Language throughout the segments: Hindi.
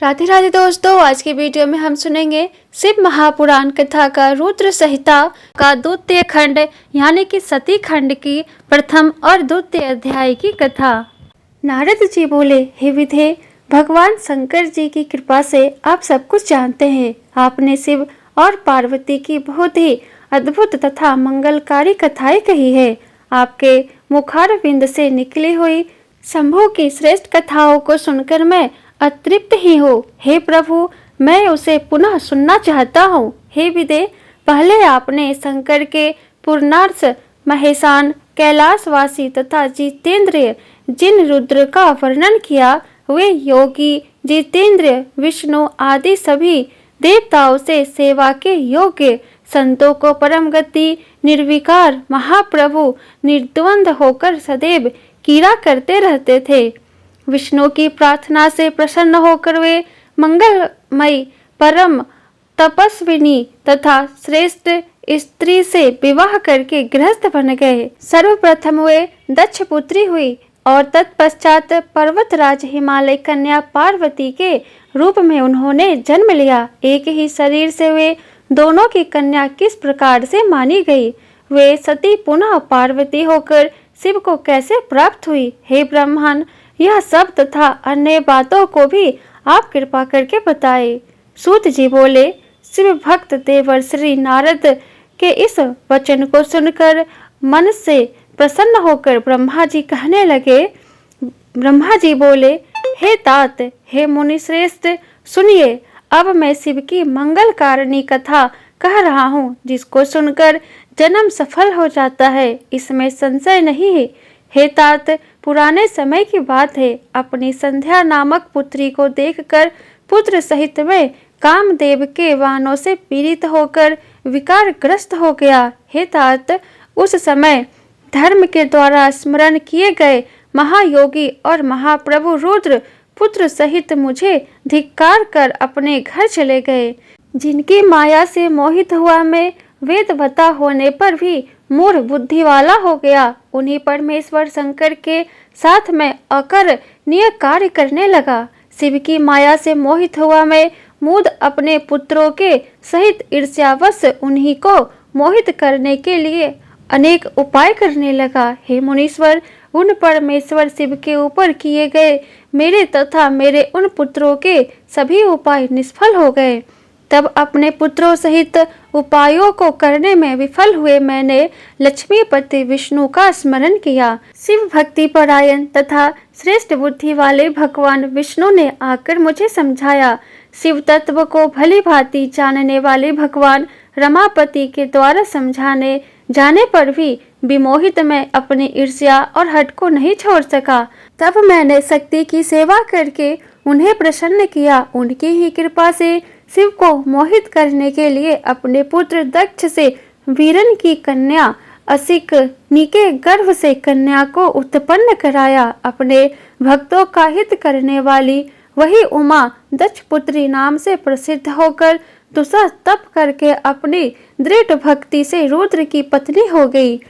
राधे राधे दोस्तों, आज की वीडियो में हम सुनेंगे शिव महापुराण कथा का रुद्र संहिता का द्वितीय खंड यानी कि सती खंड की प्रथम और द्वितीय अध्याय की कथा। नारद जी बोले, हे विधे, भगवान शंकर जी की कृपा से आप सब कुछ जानते हैं। आपने शिव और पार्वती की बहुत ही अद्भुत तथा मंगलकारी कथाएं कही है। आपके मुखारविंद से निकली हुई शंभु की श्रेष्ठ कथाओं को सुनकर मैं अतृप्त ही हो। हे प्रभु, मैं उसे पुनः सुनना चाहता हूँ। हे विदे, पहले आपने शंकर के पूर्णार्थ महेशान, कैलाशवासी तथा जितेंद्रिय जिन रुद्र का वर्णन किया, वे योगी, जितेंद्रिय, विष्णु आदि सभी देवताओं से सेवा के योग्य, संतों को परम गति, निर्विकार महाप्रभु निर्द्वंद होकर सदैव कीड़ा करते रहते थे। विष्णु की प्रार्थना से प्रसन्न होकर वे मंगलमयी परम तपस्विनी तथा श्रेष्ठ स्त्री से विवाह करके गृहस्थ बन गए। सर्वप्रथम वे दक्ष पुत्री हुई और तत्पश्चात पर्वतराज हिमालय कन्या पार्वती के रूप में उन्होंने जन्म लिया। एक ही शरीर से वे दोनों की कन्या किस प्रकार से मानी गई, वे सती पुनः पार्वती होकर शिव को कैसे प्राप्त हुई, हे ब्राह्मण, यह सब तथा अन्य बातों को भी आप कृपा करके बताए। सूत जी बोले, शिव भक्त देवर श्री नारद के इस वचन को सुनकर मन से प्रसन्न होकर ब्रह्मा जी कहने लगे। ब्रह्मा जी बोले, हे तात, हे मुनि श्रेष्ठ, सुनिए, अब मैं शिव की मंगल कारिणी कथा कह रहा हूँ, जिसको सुनकर जन्म सफल हो जाता है, इसमें संशय नहीं है। हे तात, पुराने समय की बात है। अपनी संध्या नामक पुत्री को देखकर पुत्र सहित में कामदेव के वानों से पीड़ित होकर विकारग्रस्त हो गया। हे तात, उस समय धर्म के द्वारा स्मरण किए गए महायोगी और महाप्रभु रुद्र पुत्र सहित मुझे धिक्कार कर अपने घर चले गए। जिनकी माया से मोहित हुआ मैं वेदवता होने पर भी मूढ़ बुद्धि वाला हो गया। उन्हीं परमेश्वर शंकर के साथ मैं अकरणीय कार्य करने लगा। शिव की माया से मोहित हुआ मैं मूढ़ अपने पुत्रों के सहित ईर्ष्यावश उन्हीं को मोहित करने के लिए अनेक उपाय करने लगा। हे मुनीश्वर, उन परमेश्वर शिव के ऊपर किए गए मेरे तथा मेरे उन पुत्रों के सभी उपाय निष्फल हो गए। तब अपने पुत्रों सहित उपायों को करने में विफल हुए मैंने लक्ष्मीपति विष्णु का स्मरण किया। शिव भक्ति परायण तथा श्रेष्ठ बुद्धि वाले भगवान विष्णु ने आकर मुझे समझाया। शिव तत्व को भली भांति जानने वाले भगवान रमापति के द्वारा समझाने जाने पर भी विमोहित मैं अपनी ईर्ष्या और हठ को नहीं छोड़ सका। तब मैंने शक्ति की सेवा करके उन्हें प्रसन्न किया। उनकी ही कृपा से शिव को मोहित करने के लिए अपने पुत्र दक्ष से वीरन की कन्या असिकनी के गर्भ से कन्या को उत्पन्न कराया। अपने भक्तों का हित करने वाली वही उमा दक्ष पुत्री नाम से प्रसिद्ध होकर दूसरा तप करके अपनी दृढ़ भक्ति से रुद्र की पत्नी हो गई।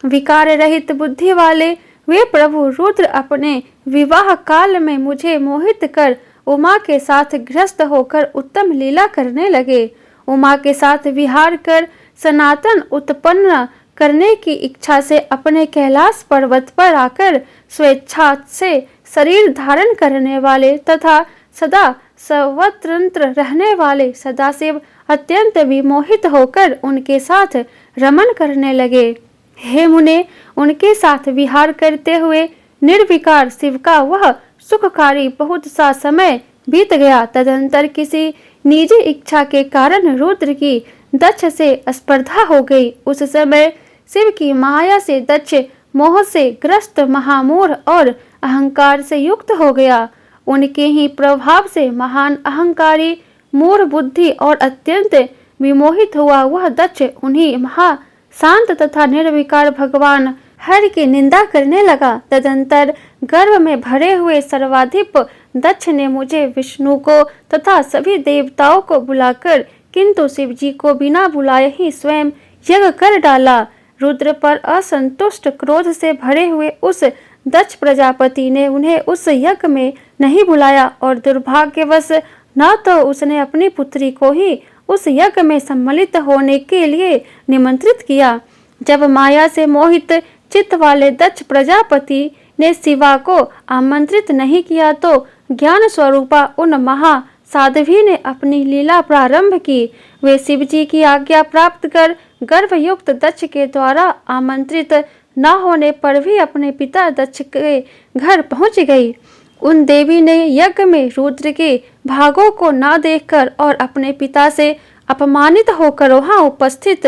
विकार रहित बुद्धि वाले वे प्रभु रुद्र अपने विवाह काल में मुझे मोहित कर उमा के साथ गृहस्थ होकर उत्तम लीला करने लगे। उमा के साथ विहार कर सनातन उत्पन्न करने की इच्छा से अपने कैलाश पर्वत पर आकर स्वेच्छा से शरीर धारण करने वाले तथा सदा स्वतंत्र रहने वाले सदाशिव अत्यंत विमोहित होकर उनके साथ रमन करने लगे। हे मुने, उनके साथ विहार करते हुए निर्विकार शिव का वह सुखकारी बहुत सा समय बीत गया। तदंतर किसी निजी इच्छा के कारण रुद्र की दक्ष से स्पर्धा हो गई। उस समय शिव की माया से दक्ष मोह से ग्रस्त महामूढ़ और अहंकार से युक्त हो गया। उनके ही प्रभाव से महान अहंकारी मूढ़ बुद्धि और अत्यंत विमोहित हुआ वह दक्ष उन्हीं महा शांत तथा निर्विकार भगवान हर की निंदा करने लगा। तदंतर गर्भ में भरे हुए सर्वाधिप दक्ष ने मुझे विष्णु को तथा सभी देवताओं को बुलाकर किंतु शिव जी को बिना बुलाए ही स्वयं यज्ञ कर डाला। रुद्र पर असंतुष्ट क्रोध से भरे हुए उस दक्ष प्रजापति ने उन्हें उस यज्ञ में नहीं बुलाया और दुर्भाग्यवश न तो उसने अपनी पुत्री को ही उस यज्ञ में सम्मिलित होने के लिए निमंत्रित किया। जब माया से मोहित चित्त वाले दक्ष प्रजापति ने शिवा को आमंत्रित नहीं किया तो ज्ञान स्वरूपा उन महा साध्वी ने अपनी लीला प्रारंभ की। वे शिव जी की आज्ञा प्राप्त कर गर्भयुक्त दक्ष के द्वारा आमंत्रित न होने पर भी अपने पिता दक्ष के घर पहुंच गई। उन देवी ने यज्ञ में रुद्र के भागों को न देखकर और अपने पिता से अपमानित होकर वहां उपस्थित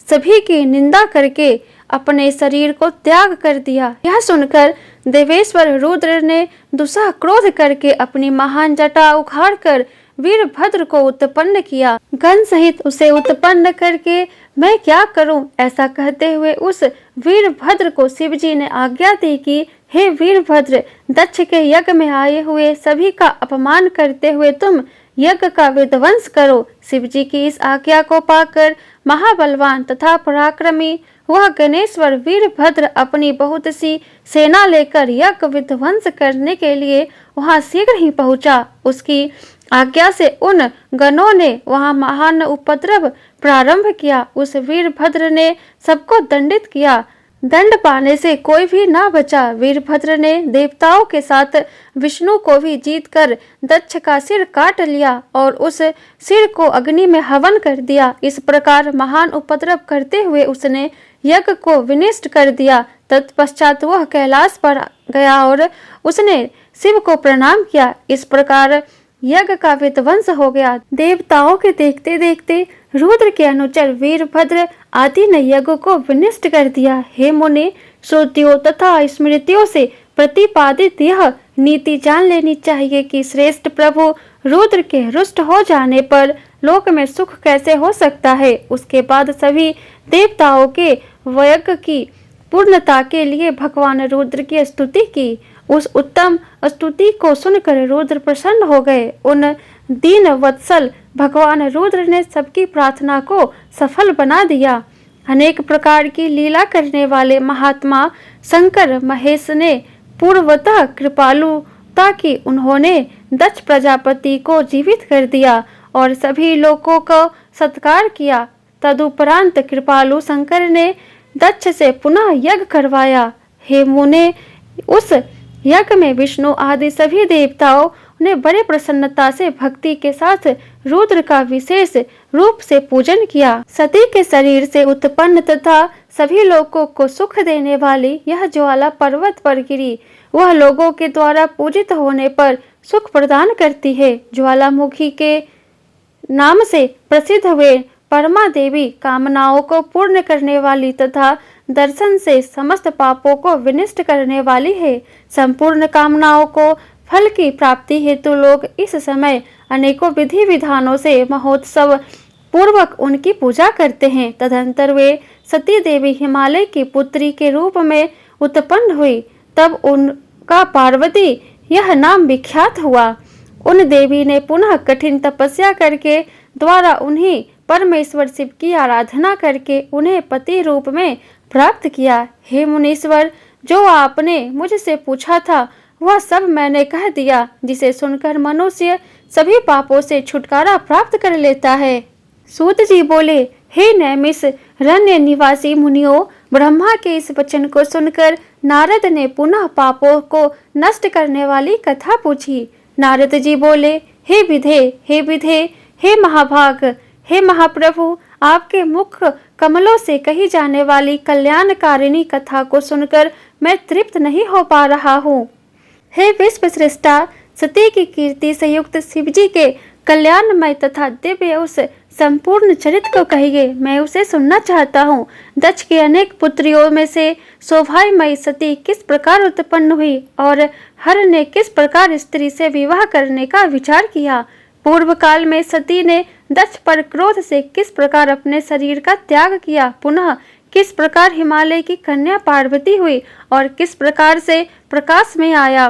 सभी की निंदा करके अपने शरीर को त्याग कर दिया। यह सुनकर देवेश्वर रुद्र ने दुस्साह क्रोध करके अपनी महान जटा उखाड़कर वीरभद्र को उत्पन्न किया। गण सहित उसे उत्पन्न करके मैं क्या करूं, ऐसा कहते हुए उस वीरभद्र को शिवजी ने आज्ञा दी कि हे वीरभद्र, दक्ष के यज्ञ में आए हुए सभी का अपमान करते हुए तुम यज्ञ का विध्वंस करो। शिवजी की इस आज्ञा को पाकर महाबलवान तथा पराक्रमी वह गणेश्वर वीरभद्र अपनी बहुत सी सेना लेकर यज्ञ विध्वंस करने के लिए वहां शीघ्र ही पहुंचा। उसकी आज्ञा से उन गणों ने वहां महान उपद्रव प्रारंभ किया। उस वीरभद्र ने सबको दंडित किया। दंड पाने से कोई भी ना बचा। वीरभद्र ने देवताओं के साथ विष्णु को भी जीतकर दक्ष का सिर काट लिया और उस सिर को अग्नि में हवन कर दिया। इस प्रकार महान उपद्रव करते हुए उसने यज्ञ को विनष्ट कर दिया। तत्पश्चात वह कैलाश पर गया और उसने शिव को प्रणाम किया। इस प्रकार यज्ञ का विध्वंस हो गया। देवताओं के देखते देखते रुद्र के अनुचर वीरभद्र आदि ने यज्ञ को विनष्ट कर दिया। हे मुनि, श्रुतियों तथा स्मृतियों से प्रतिपादित यह नीति जान लेनी चाहिए कि श्रेष्ठ प्रभु रुद्र के रुष्ट हो जाने पर लोक में सुख कैसे हो सकता है। उसके बाद सभी देवताओं के यज्ञ की पूर्णता के लिए भगवान रुद्र की स्तुति की। उस उत्तम स्तुति को सुनकर रुद्र प्रसन्न हो गए। उन दीन वत्सल भगवान रुद्र ने सबकी प्रार्थना को सफल बना दिया। अनेक प्रकार की लीला करने वाले महात्मा शंकर महेश ने पूर्वतः कृपालुता की उन्होंने दक्ष प्रजापति को जीवित कर दिया और सभी लोगों को सत्कार किया। तदुपरांत कृपालु शंकर ने दक्ष से पुनः यज्ञ करवाया। हे मुने, उस यज्ञ में विष्णु आदि सभी देवताओं ने बड़े प्रसन्नता से भक्ति के साथ रुद्र का विशेष रूप से पूजन किया। सती के शरीर से उत्पन्न तथा सभी लोगों को सुख देने वाली यह ज्वाला पर्वत पर गिरी। वह लोगों के द्वारा पूजित होने पर सुख प्रदान करती है। ज्वालामुखी के नाम से प्रसिद्ध हुए परमा देवी कामनाओं को पूर्ण करने वाली तथा दर्शन से समस्त पापों को विनष्ट करने वाली है। संपूर्ण कामनाओं को फल की प्राप्ति हेतु लोग इस समय अनेकों विधि विधानों से महोत्सव पूर्वक उनकी पूजा करते हैं। तदंतर वे सती देवी हिमालय की पुत्री के रूप में उत्पन्न हुई। तब उनका पार्वती यह नाम विख्यात हुआ। उन देवी ने पुनः कठिन तपस्या करके द्वारा उन्हीं परमेश्वर शिव की आराधना करके उन्हें पति रूप में प्राप्त किया। हे मुनीश्वर, जो आपने मुझसे पूछा था वह सब मैंने कह दिया, जिसे सुनकर मनुष्य सभी पापों से छुटकारा प्राप्त कर लेता है। सूत जी बोले, हे नैमिष रण्य निवासी मुनियों, ब्रह्मा के इस वचन को सुनकर नारद ने पुनः पापों को नष्ट करने वाली कथा पूछी। नारद जी बोले, हे विधे, हे विधे, हे महाभाग, हे महाप्रभु, आपके मुख कमलों से कही जाने वाली कल्याणकारिणी कथा को सुनकर मैं तृप्त नहीं हो पा रहा हूँ। हे विश्व श्रेष्ठा, सती की कीर्ति से युक्त शिवजी के कल्याणमय तथा दिव्य उस संपूर्ण चरित्र को कहिए, मैं उसे सुनना चाहता हूँ। दक्ष के अनेक पुत्रियों में से शोभामयी सती किस प्रकार उत्पन्न हुई और हर ने किस प्रकार स्त्री से विवाह करने का विचार किया। पूर्व काल में सती ने दक्ष पर क्रोध से किस प्रकार अपने शरीर का त्याग किया। पुनः किस प्रकार हिमालय की कन्या पार्वती हुई और किस प्रकार से प्रकाश में आया।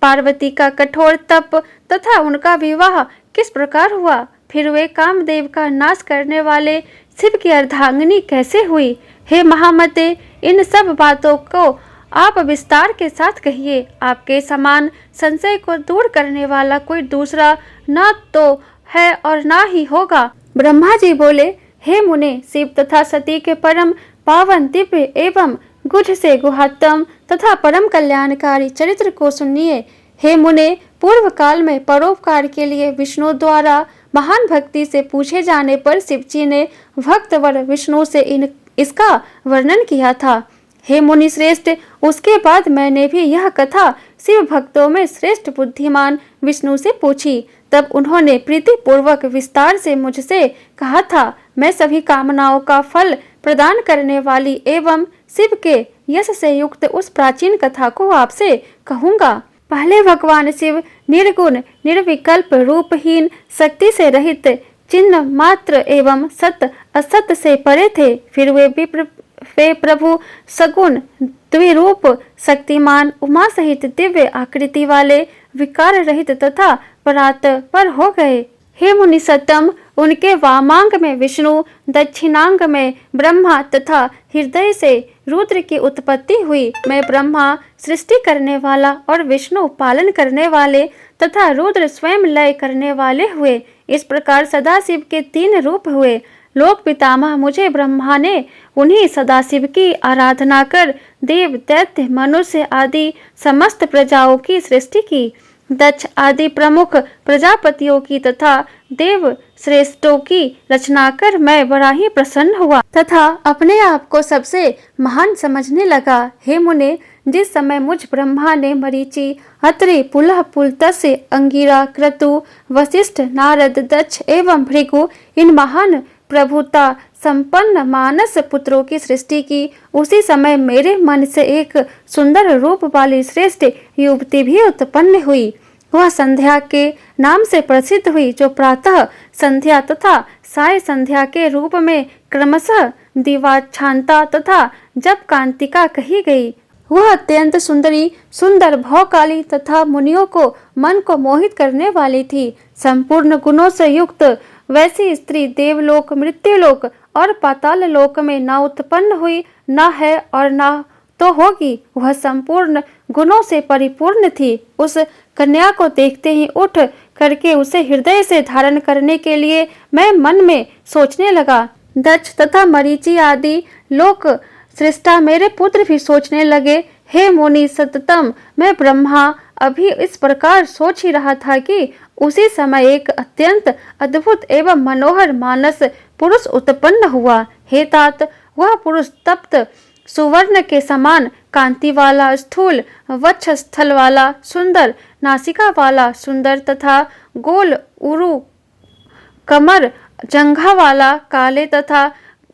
पार्वती का कठोर तप तथा उनका विवाह किस प्रकार हुआ। फिर वे कामदेव का नाश करने वाले शिव की अर्धांगिनी कैसे हुई। हे महामते, इन सब बातों को आप विस्तार के साथ कहिए। आपके समान संशय को दूर करने वाला कोई दूसरा न तो है और ना ही होगा। ब्रह्मा जी बोले, हे मुने, शिव तथा सती के परम पावन दिव्य एवं गुढ़ से गुहात्म तथा परम कल्याणकारी चरित्र को सुनिए। हे मुने, पूर्व काल में परोपकार के लिए विष्णु द्वारा महान भक्ति से पूछे जाने पर शिवजी ने भक्तवर विष्णु से इसका वर्णन किया था। हे मुनि श्रेष्ठ, उसके बाद मैंने भी यह कथा शिव भक्तों में श्रेष्ठ बुद्धिमान विष्णु से पूछी। तब उन्होंने प्रीति पूर्वक विस्तार से मुझसे कहा था, मैं सभी कामनाओं का फल प्रदान करने वाली एवं शिव के यश से युक्त उस प्राचीन कथा को आपसे कहूँगा। पहले भगवान शिव निर्गुण निर्विकल्प रूपहीन शक्ति से रहित चिन्ह मात्र एवं सत असत से परे थे। फिर वे प्रभु सगुण द्विरूप शक्तिमान उमा सहित दिव्य आकृति वाले विकार रहित तथा परात्पर हो गए। हे मुनि सत्तम, उनके वामांग में विष्णु, दक्षिणांग में ब्रह्मा तथा हृदय से रुद्र की उत्पत्ति हुई। मैं ब्रह्मा सृष्टि करने वाला और विष्णु पालन करने वाले तथा रुद्र स्वयं लय करने वाले हुए। इस प्रकार सदाशिव के 3 रूप हुए। लोक पितामह मुझे ब्रह्मा ने उन्हीं सदाशिव की आराधना कर देव दैत्य मनुष्य आदि समस्त प्रजाओं की सृष्टि की। दक्ष आदि प्रमुख प्रजापतियों की तथा देव श्रेष्ठों की रचना कर मैं बड़ा ही प्रसन्न हुआ तथा अपने आप को सबसे महान समझने लगा। हे मुने, जिस समय मुझ ब्रह्मा ने मरीचि, अत्रि, पुलह, पुलत्स्य, अंगिरा, क्रतु, वशिष्ठ, नारद, दक्ष एवं भृगु इन महान प्रभुता संपन्न मानस पुत्रों की सृष्टि की, उसी समय मेरे मन से एक सुंदर रूप वाली श्रेष्ठ युवती भी उत्पन्न हुई। वह संध्या के नाम से प्रसिद्ध हुई, जो प्रातः संध्या तथा साय संध्या के रूप में क्रमशः दिवाच्छान्ता तथा जप कांतिका कही गई। वह अत्यंत सुंदरी, सुंदर, भौकाली तथा मुनियों को मन को मोहित करने वाली थी। संपूर्ण गुणों से युक्त वैसी स्त्री देवलोक, मृत्युलोक और पाताल लोक में न उत्पन्न हुई, न है और न तो होगी। वह संपूर्ण गुणों से परिपूर्ण थी। उस कन्या को देखते ही उठ करके उसे हृदय से धारण करने के लिए मैं मन में सोचने लगा। दक्ष तथा मरीचि आदि लोक सृष्टा मेरे पुत्र भी सोचने लगे, हे मुनि सततम, मैं ब्रह्मा अभी इस प्रकार सोच ही रहा था कि उसी समय एक अत्यंत अद्भुत एवं मनोहर मानस पुरुष उत्पन्न हुआ। हे तात, वह पुरुष तप्त सुवर्ण के समान कांति वाला, स्थूल वक्षस्थल वाला, सुंदर नासिका वाला, सुंदर तथा गोल उरु कमर जंघा वाला, काले तथा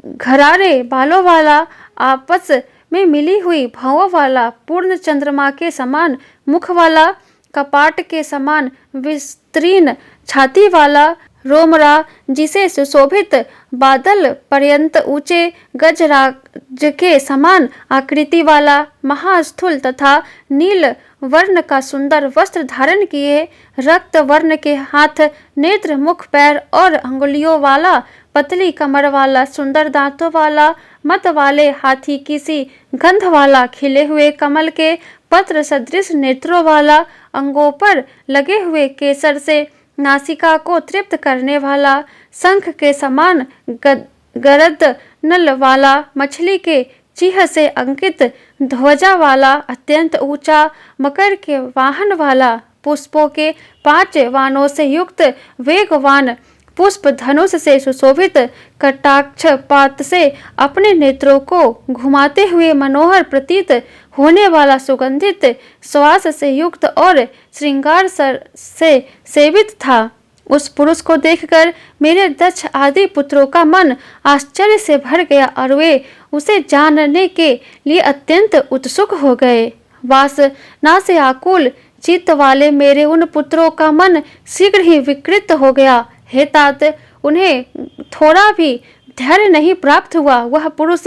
घरारे बालों वाला, आपस में मिली हुई भावों वाला, पूर्ण चंद्रमा के समान मुख वाला, कपाट के समान विस्तीर्ण छाती वाला, रोमरा जिसे सुशोभित बादल पर्यंत ऊंचे गजराज के समान आकृति वाला, महास्थूल तथा नील वर्ण का सुंदर वस्त्र धारण किए, रक्त वर्ण के हाथ, नेत्र, मुख, पैर और अंगुलियों वाला, पतली कमर वाला, सुंदर दांतों वाला, मत वाले हाथी की सी गंध वाला, खिले हुए कमल के पत्र सदृश नेत्रों वाला, अंगों पर लगे हुए केसर से नासिका को तृप्त करने वाला, शंख के समान गरद नल वाला, मछली के चिह्न से अंकित ध्वजा वाला, अत्यंत ऊंचा मकर के वाहन वाला, पुष्पों के 5 वानों से युक्त वेगवान, पुष्प धनुष से सुशोभित, कटाक्ष पात से अपने नेत्रों को घुमाते हुए मनोहर प्रतीत होने वाला, सुगंधित श्वास से युक्त और श्रृंगार से सेवित था। उस पुरुष को देखकर मेरे दक्ष आदि पुत्रों का मन आश्चर्य से भर गया और वे उसे जानने के लिए अत्यंत उत्सुक हो गए। वासना से आकुल चित्त वाले मेरे उन पुत्रों का मन शीघ्र ही विकृत हो गया। हे तात, उन्हें थोड़ा भी धैर्य नहीं प्राप्त हुआ। वह पुरुष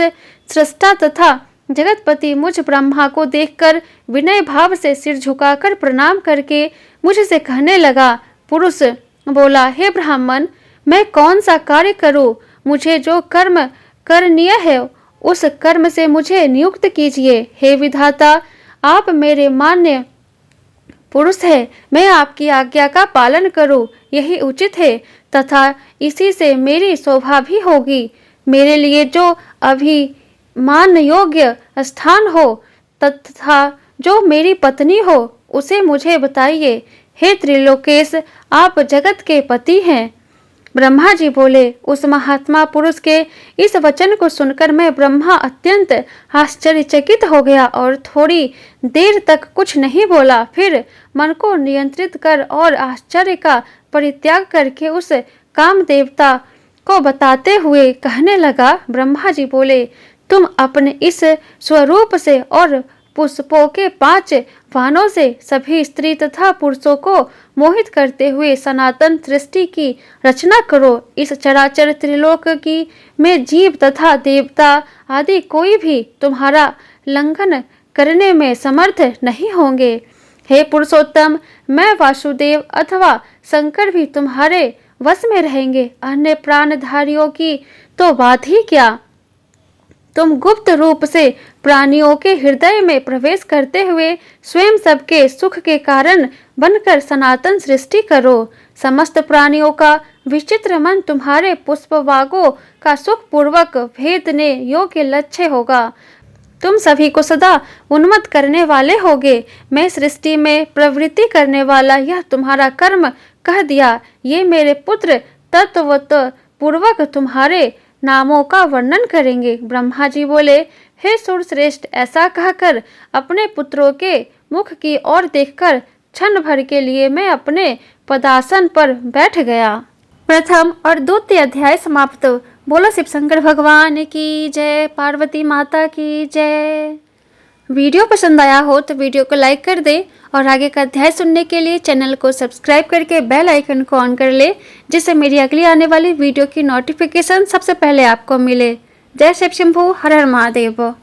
सृष्टा तथा जगतपति मुझ ब्रह्मा को देखकर विनय भाव से सिर झुकाकर प्रणाम करके मुझसे कहने लगा। पुरुष बोला, हे ब्राह्मण, मैं कौन सा कार्य करूं? मुझे जो कर्म करनीय है उस कर्म से मुझे नियुक्त कीजिए। हे विधाता, आप मेरे मान्य पुरुष है, मैं आपकी आज्ञा का पालन करूं, यही उचित है तथा इसी से मेरी शोभा भी होगी। मेरे लिए जो अभिमान योग्य स्थान हो तथा जो मेरी पत्नी हो उसे मुझे बताइए। हे त्रिलोकेश, आप जगत के पति हैं। ब्रह्मा जी बोले, उस महात्मा पुरुष के इस वचन को सुनकर मैं ब्रह्मा अत्यंत आश्चर्यचकित हो गया और थोड़ी देर तक कुछ नहीं बोला। फिर मन को नियंत्रित कर और आश्चर्य का परित्याग करके उस काम देवता को बताते हुए कहने लगा। ब्रह्मा जी बोले, तुम अपने इस स्वरूप से और पुष्पों के 5 वाहनों से सभी स्त्री तथा पुरुषों को मोहित करते हुए सनातन सृष्टि की रचना करो। इस चराचर त्रिलोक की में जीव तथा देवता आदि कोई भी तुम्हारा लंघन करने में समर्थ नहीं होंगे। हे पुरुषोत्तम, मैं वासुदेव अथवा शंकर भी तुम्हारे वश में रहेंगे। अन्य प्राणधारियों की तो बात ही क्या। तुम गुप्त रूप से प्राणियों के हृदय में प्रवेश करते हुए स्वयं सबके सुख के कारण बनकर सनातन सृष्टि करो। समस्त प्राणियों का विचित्र मन तुम्हारे पुष्पवागों का सुख पूर्वक भेदने योग्य लक्ष्य होगा। तुम सभी को सदा उन्मत्त करने वाले होगे। मैं सृष्टि में प्रवृत्ति करने वाला यह तुम्हारा कर्म कह दिया। ये मेरे पुत्र तत्वत पूर्वक तुम्हारे नामों का वर्णन करेंगे। ब्रह्मा जी बोले, हे सूरश्रेष्ठ, ऐसा कहकर अपने पुत्रों के मुख की ओर देखकर क्षण भर के लिए मैं अपने पदासन पर बैठ गया। प्रथम और द्वितीय अध्याय समाप्त। बोलो शिव शंकर भगवान की जय, पार्वती माता की जय। वीडियो पसंद आया हो तो वीडियो को लाइक कर दे और आगे का अध्याय सुनने के लिए चैनल को सब्सक्राइब करके बेल आइकन को ऑन कर ले, जिससे मेरी अगली आने वाली वीडियो की नोटिफिकेशन सबसे पहले आपको मिले। जय शिव शंभू, हर हर महादेव।